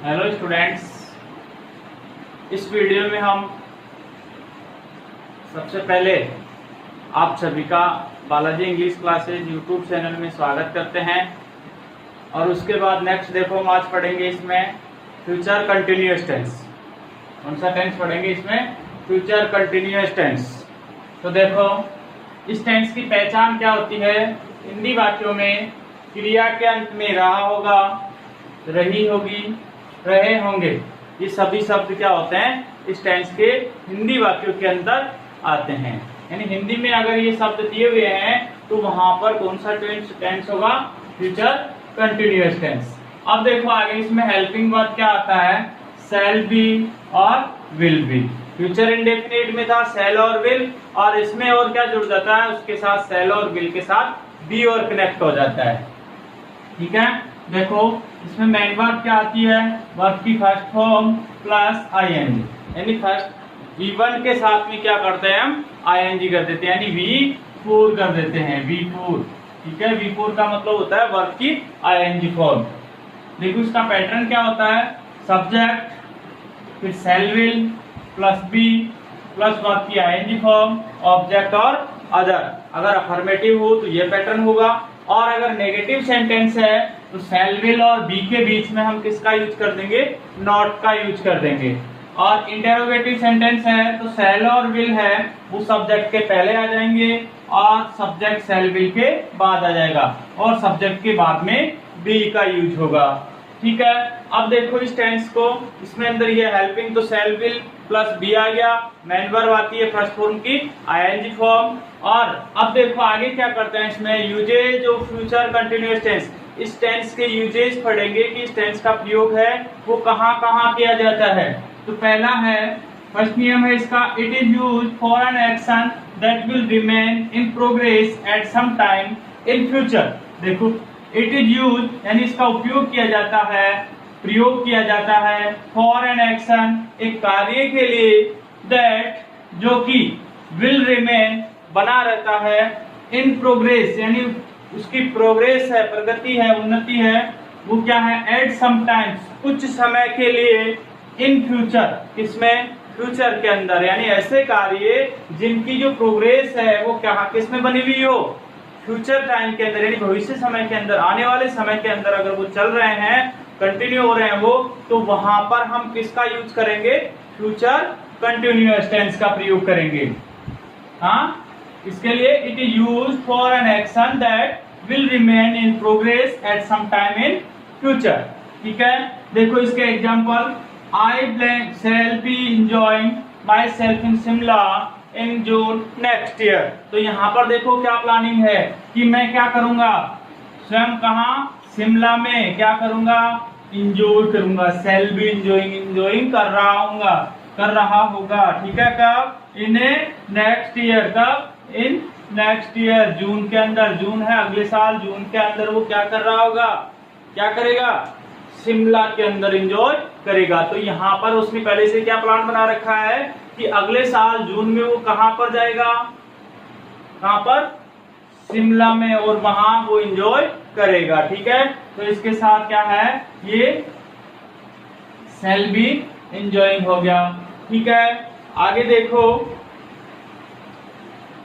Hello students, इस video में हम सबसे पहले आप सभी का Balaji English classes YouTube channel में स्वागत करते हैं। और उसके बाद नेक्स्ट देखो हम आज पढ़ेंगे इसमें फ्यूचर कंटिन्यूअस टेंस। कौन सा टेंस पढ़ेंगे इसमें? Future continuous tense. तो देखो इस टेंस की पहचान क्या होती है? हिंदी वाक्यों में क्रिया के अंत में रहा होगा, रही होगी, रहे होंगे, ये सभी शब्द क्या होते हैं? इस टेंस के हिंदी वाक्यों के अंदर आते हैं। यानी हिंदी में अगर ये शब्द दिए हुए हैं तो वहां पर कौन सा टेंस होगा? Future continuous tense. अब देखो आगे इसमें हेल्पिंग वर्ब क्या आता है? शैल बी और विल बी। फ्यूचर इंडेफिनिट में था शैल और विल, और इसमें और क्या जुड़ जाता है? उसके साथ शैल और विल के साथ बी और कनेक्ट हो जाता है। ठीक है, देखो इसमें मेन वर्ब क्या आती है? वर्ब की फर्स्ट फॉर्म प्लस आईएनजी, यानी फर्स्ट V1 के साथ में क्या करते हैं हम? आईएनजी कर देते हैं, यानी V4 कर देते हैं, V4। ठीक है, V4 का मतलब होता है वर्ब की आईएनजी फॉर्म। देखो इसका पैटर्न क्या होता है? सब्जेक्ट, फिर shall will plus be plus verb की आईएनजी फॉर्म, ऑब्जेक्ट और अदर। अगर अफर्मेटिव हो तो ये पैटर्न होगा, और अगर नेगेटिव सेंटेंस है तो शैल विल और बी के बीच में हम किसका यूज कर देंगे? नॉट का यूज कर देंगे। और इंटेरोगेटिव सेंटेंस है तो शैल और विल है वो सब्जेक्ट के पहले आ जाएंगे और सब्जेक्ट शैल विल के बाद आ जाएगा, और सब्जेक्ट के बाद में बी का यूज होगा। ठीक है, अब देखो इस टेंस को, इसमें अंदर ये हेल्पिंग तो शैल विल प्लस बी आ गया, मेन वर्ब आती है फर्स्ट फॉर्म की आईएनजी फॉर्म। और अब देखो आगे क्या करते हैं इसमें? Uses of future continuous tense. इस टेंस के यूजेज पढ़ेंगे कि इस टेंस का प्रयोग है वो कहाँ कहाँ किया जाता है। तो पहला है, फर्स्ट नियम है इसका, it is use for an action that will remain in progress at some time in future. देखो इट इज यूज यानी इसका उपयोग किया जाता है, प्रयोग किया जाता है, फॉर एन एक्शन एक कार्य के लिए, दैट जो कि विल रिमेन बना रहता है, इन प्रोग्रेस यानी उसकी प्रोग्रेस है, प्रगति है, उन्नति है, वो क्या है? एट सम टाइम्स कुछ समय के लिए, इन फ्यूचर किसमें? फ्यूचर के अंदर, यानी ऐसे कार्य जिनकी जो प्रोग्रेस है वो क्या किसमें बनी हुई हो? फ्यूचर टाइम के अंदर, यानी भविष्य समय के अंदर, आने वाले समय के अंदर अगर वो चल रहे हैं, कंटिन्यू हो रहे हैं वो, तो वहां पर हम किसका यूज करेंगे? फ्यूचर कंटिन्यूअस टेंस का प्रयोग करेंगे। हाँ, इसके लिए it is use for an action that will remain in progress at some time in future. ठीक है, देखो इसके example, I shall be enjoying my self in Shimla in June next year. तो यहाँ पर देखो क्या प्लानिंग है कि मैं क्या करूंगा? स्वयं कहाँ? शिमला में क्या करूंगा? इंजॉय करूंगा। शैल बी इंजॉइंग कर रहा होगा। ठीक है, कब? In next year. कब? इन नेक्स्ट ईयर, जून के अंदर। जून है अगले साल, जून के अंदर वो क्या कर रहा होगा? क्या करेगा? शिमला के अंदर एंजॉय करेगा। तो यहाँ पर उसने पहले से क्या प्लान बना रखा है कि अगले साल जून में वो कहां पर जाएगा? कहां पर? शिमला में, और वहां वो एंजॉय करेगा। ठीक है, तो इसके साथ क्या है? ये शैल बी एंजॉयिंग हो गया। ठीक है, आगे देखो,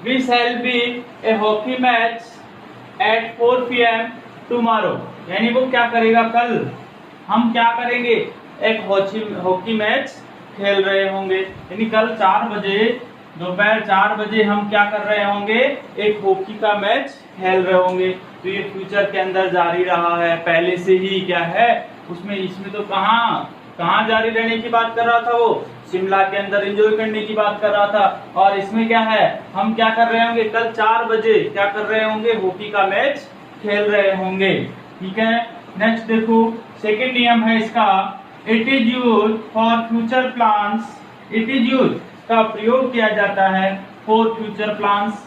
we shall be a hockey match at 4 PM tomorrow. यानी वो क्या करेगा? कल हम क्या करेंगे? एक हॉकी मैच खेल रहे होंगे, यानी कल 4 बजे, दोपहर 4 बजे हम क्या कर रहे होंगे? एक हॉकी का मैच खेल रहे होंगे। तो ये फ्यूचर के अंदर जारी रहा है, पहले से ही क्या है उसमें। इसमें तो कहाँ जारी रहने की बात कर रहा था वो? शिमला के अंदर एंजॉय करने की बात कर रहा था। और इसमें क्या है? हम क्या कर रहे होंगे? कल 4 बजे क्या कर रहे होंगे? हॉकी का मैच खेल रहे होंगे। ठीक है, नेक्स्ट देखो, सेकेंड नियम है इसका, it is use for future plans. It is use का प्रयोग किया जाता है फॉर फ्यूचर प्लान्स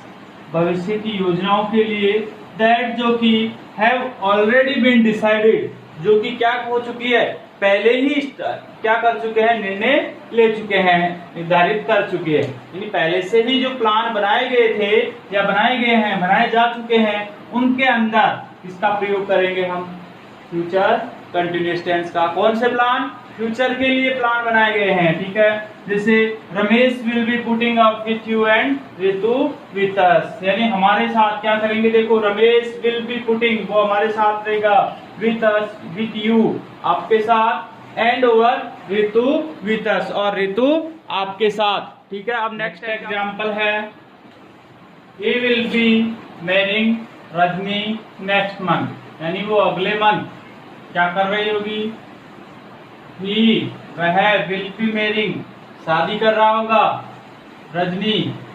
भविष्य की योजनाओं के लिए, दैट जो कि हैव ऑलरेडी बीन डिसाइडेड, जो कि क्या हो चुकी है? पहले ही क्या कर चुके हैं? निर्णय ले चुके हैं, निर्धारित कर चुके हैं। यानी पहले से ही जो प्लान बनाए गए थे या बनाए गए हैं, बनाए जा चुके हैं, उनके अंदर किसका प्रयोग करेंगे हम? फ्यूचर कंटिन्यूअस टेंस का। कौन से प्लान? फ्यूचर के लिए प्लान बनाए गए हैं, ठीक है। जैसे Ramesh will be putting up with you and Ritu with us, यानी हमारे साथ क्या करेंगे। देखो रमेश विल बी पुटिंग, वो हमारे साथ रहेगा, विथ अस विथ यू आपके साथ, and over Ritu with us, और रितु आपके साथ, ठीक है। अब नेक्स्ट एग्जांपल है, he will be marrying Rajni next month, यानी वो अगले मंथ क्या कर रही होगी। ही वह विल बी मैरिंग शादी कर रहा होगा रजनी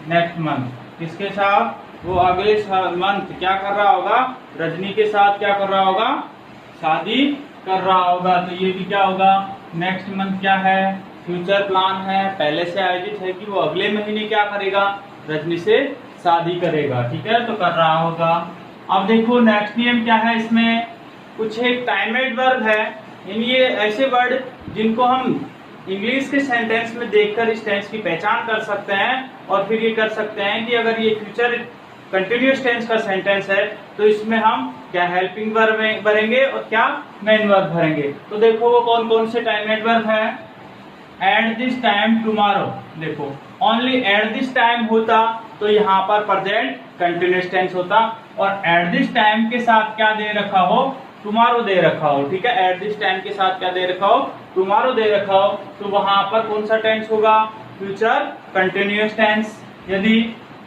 नेक्स्ट मंथ, किसके साथ? वो अगले मंथ क्या कर रहा होगा, रजनी के साथ क्या कर रहा होगा, शादी कर रहा होगा। तो ये भी क्या होगा, नेक्स्ट मंथ क्या है, फ्यूचर प्लान है, पहले से आयोजित है कि वो अगले महीने क्या करेगा, रजनी से शादी करेगा, ठीक है। तो कर रहा होगा। अब देखो नेक्स्ट नियम क्या है, इसमें कुछ एक टाइमेड वर्ब है, यानी ये ऐसे वर्ड जिनको हम इंग्लिश के सेंटेंस में देखकर इस टेंस की पहचान कर सकते हैं, और फिर ये कर सकते हैं कि अगर ये फ्यूचर कंटिन्यूअस टेंस का सेंटेंस है तो इसमें हम क्या हेल्पिंग वर्ब भरेंगे और क्या मेन वर्ब भरेंगे। तो देखो वो कौन कौन से टाइमेड वर्ब है। एट दिस टाइम टुमारो, देखो ओनली एट दिस टाइम होता तो यहाँ पर प्रेजेंट कंटिन्यूअस टेंस होता, और एट दिस टाइम के साथ क्या दे रखा हो, टुमारो दे रखा हो, ठीक है। एट दिस टाइम के साथ क्या दे रखा हो, टुमारो दे रखा हो, तो वहां पर कौन सा टेंस होगा, फ्यूचर कंटिन्यूअस टेंस। यदि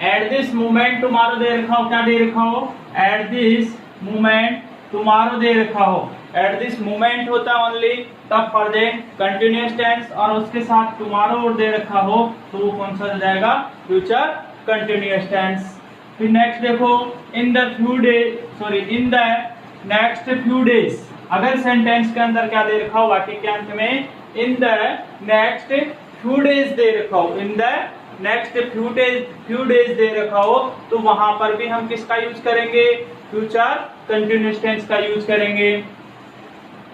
एट दिस मोमेंट टुमारो दे रखा हो, क्या दे रखा हो, एट दिस मोमेंट टुमारो दे रखा हो, एट दिस मोमेंट होता ओनली तब प्रेजेंट कंटिन्यूअस टेंस, और उसके साथ टुमारो दे रखा हो तो वो कौन सा हो जाएगा, फ्यूचर कंटिन्यूअस टेंस। फिर नेक्स्ट देखो, in the few days, sorry in the next few days, अगर सेंटेंस के अंदर क्या दे रखा हो, वाक्य के अंत में in the next few days दे रखा हो, in the next few days दे रखा हो, तो वहां पर भी हम किसका यूज करेंगे, फ्यूचर कंटिन्यूअस टेंस का यूज करेंगे।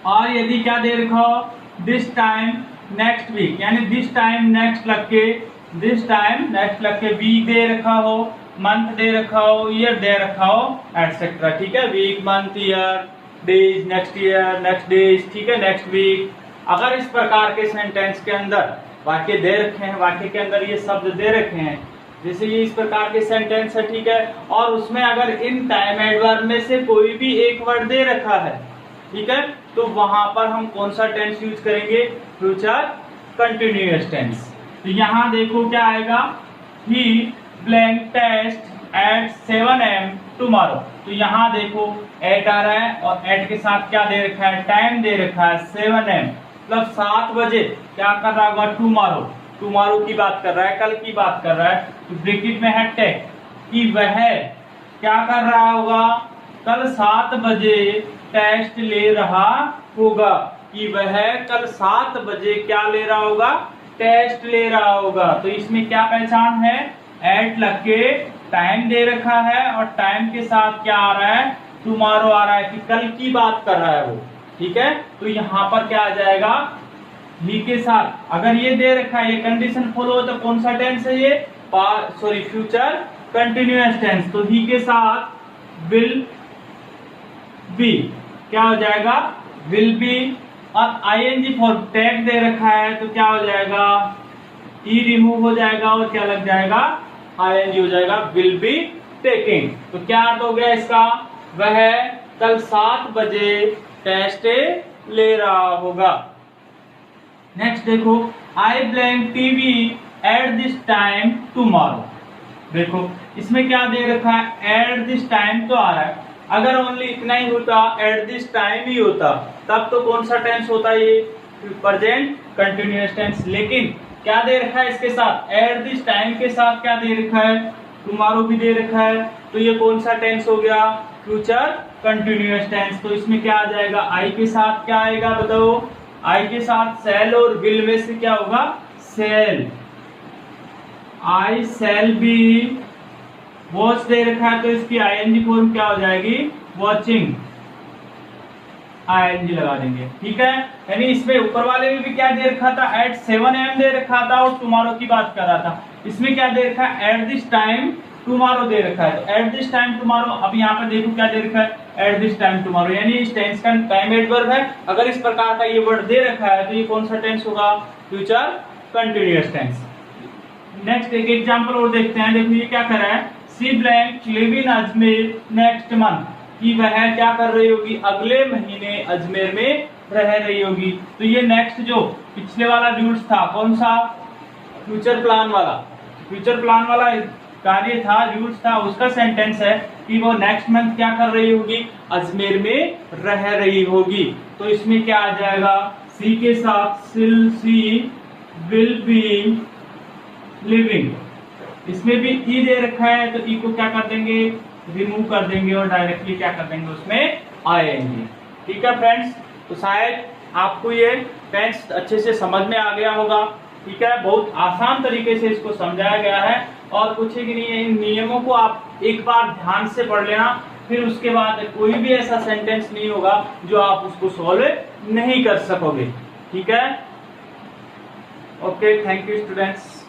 और यदि क्या दे रखा हो, दिस टाइम नेक्स्ट वीक, यानी दिस टाइम नेक्स्ट लग के, दिस टाइम नेक्स्ट लग के वीक दे रखा हो, मंथ दे रखा हो, ईयर दे रखा हो, एटसेट्रा, ठीक है। Week, month, year, days, next year, next days, ठीक है, नेक्स्ट वीक। अगर इस प्रकार के सेंटेंस के अंदर वाक्य दे रखे हैं, वाक्य के अंदर ये शब्द दे रखे हैं, जैसे ये इस प्रकार के सेंटेंस है, ठीक है, और उसमें अगर इन टाइमेड वर्ब में से कोई भी एक वर्ड दे रखा है, ठीक है, तो वहां पर हम कौन सा टेंस यूज करेंगे, फ्यूचर कंटिन्यूअस टेंस। तो यहाँ देखो क्या आएगा, he blank test at 7 AM tomorrow, तो यहाँ देखो 8 आ रहा है, और 8 के साथ क्या दे रखा है, टाइम दे रखा है 7 AM, मतलब 7 बजे क्या कर रहा होगा, टुमारो, टुमारो की बात कर रहा है, कल की बात कर रहा है। तो ब्रैकेट में है टेक, कि वह क्या कर रहा होगा, कल 7 बजे टेस्ट ले रहा होगा, कि वह कल 7 बजे क्या ले रहा होगा, टेस्ट ले रहा होगा। तो इसमें क्या पहचान है, एट लग के टाइम दे रखा है, और टाइम के साथ क्या आ रहा है, टुमारो आ रहा है, कि कल की बात कर रहा है वो, ठीक है। तो यहाँ पर क्या आ जाएगा, ही के साथ अगर ये दे रखा है, ये कंडीशन फॉलो हो, तो कौन सा टेंस है ये, सॉरी फ्यूचर कंटिन्यूअस टेंस। तो ही के साथ विल बी क्या हो जाएगा, विल बी, और आईएनजी फॉर टेक दे रखा है, तो क्या हो जाएगा, ई रिमूव हो जाएगा, और क्या लग जाएगा, आईएनजी हो जाएगा, विल बी टेकिंग। तो क्या अर्थ हो गया इसका, वह कल 7 बजे टेस्ट ले रहा होगा। नेक्स्ट देखो, आई blank TV at this time tomorrow, देखो इसमें क्या दे रखा है, एट दिस टाइम तो आ रहा है, अगर ओनली इतना ही होता, एट दिस टाइम ही होता, तब तो कौन सा टेंस होता, ये प्रेजेंट कंटिन्यूअस टेंस। लेकिन क्या दे रखा है इसके साथ, एट दिस टाइम के साथ क्या दे रखा है, टुमारो भी दे रखा है, तो ये कौन सा टेंस हो गया, फ्यूचर कंटिन्यूअस टेंस। तो इसमें क्या आ जाएगा, आई के साथ क्या आएगा बताओ, आई के साथ सेल और विल में से क्या होगा, shall, I shall be watch दे रखा है, तो इसकी आईएनजी फॉर्म क्या हो जाएगी, वॉचिंग, आईएनजी लगा देंगे, ठीक है। यानी इसमें ऊपर वाले में भी क्या दे रखा था, एट 7 AM दे रखा था, और टुमारो की बात कर रहा था। इसमें क्या दे रखा है, एट दिस टाइम टुमारो दे रखा है, तो एट दिस टाइम टुमारो। अब यहाँ पे देखो क्या दे रखा है, एट दिस टाइम टुमारो, यानी इस टेंस का टाइम एडवर्ब है। अगर इस प्रकार का ये वर्ड दे रखा है तो ये कौन सा टेंस होगा, फ्यूचर कंटिन्यूअस टेंस। नेक्स्ट एक एग्जांपल और देखते हैं। देखो ये क्या कर रहा है, she blank live in Ajmer next month, कि वह क्या कर रही होगी, अगले महीने अजमेर में रह रही होगी। तो ये नेक्स्ट जो पिछले वाला रूल्स था, कौन सा, फ्यूचर प्लान वाला, फ्यूचर प्लान वाला कार्य था, रूल्स था, उसका सेंटेंस है कि वो नेक्स्ट मंथ क्या कर रही होगी, अजमेर में रह रही होगी। तो इसमें क्या आ जाएगा, सी के साथ सिल, सी विल बी लिविंग, इसमें भी ई दे रखा है, तो ई को क्या कर देंगे, रिमूव कर देंगे और डायरेक्टली क्या कर देंगे, उसमें आएंगे। ठीक है फ्रेंड्स, तो शायद आपको ये टेंस अच्छे से समझ में आ गया होगा। ठीक है, बहुत आसान तरीके से इसको समझाया गया है और कुछ ही नहीं है। इन नियमों को आप एक बार ध्यान से पढ़ लेना, फिर उसके बाद कोई भी ऐसा सेंटेंस नहीं होगा जो आप उसको सॉल्व नहीं कर सकोगे। ठीक है, ओके, थैंक यू स्टूडेंट्स।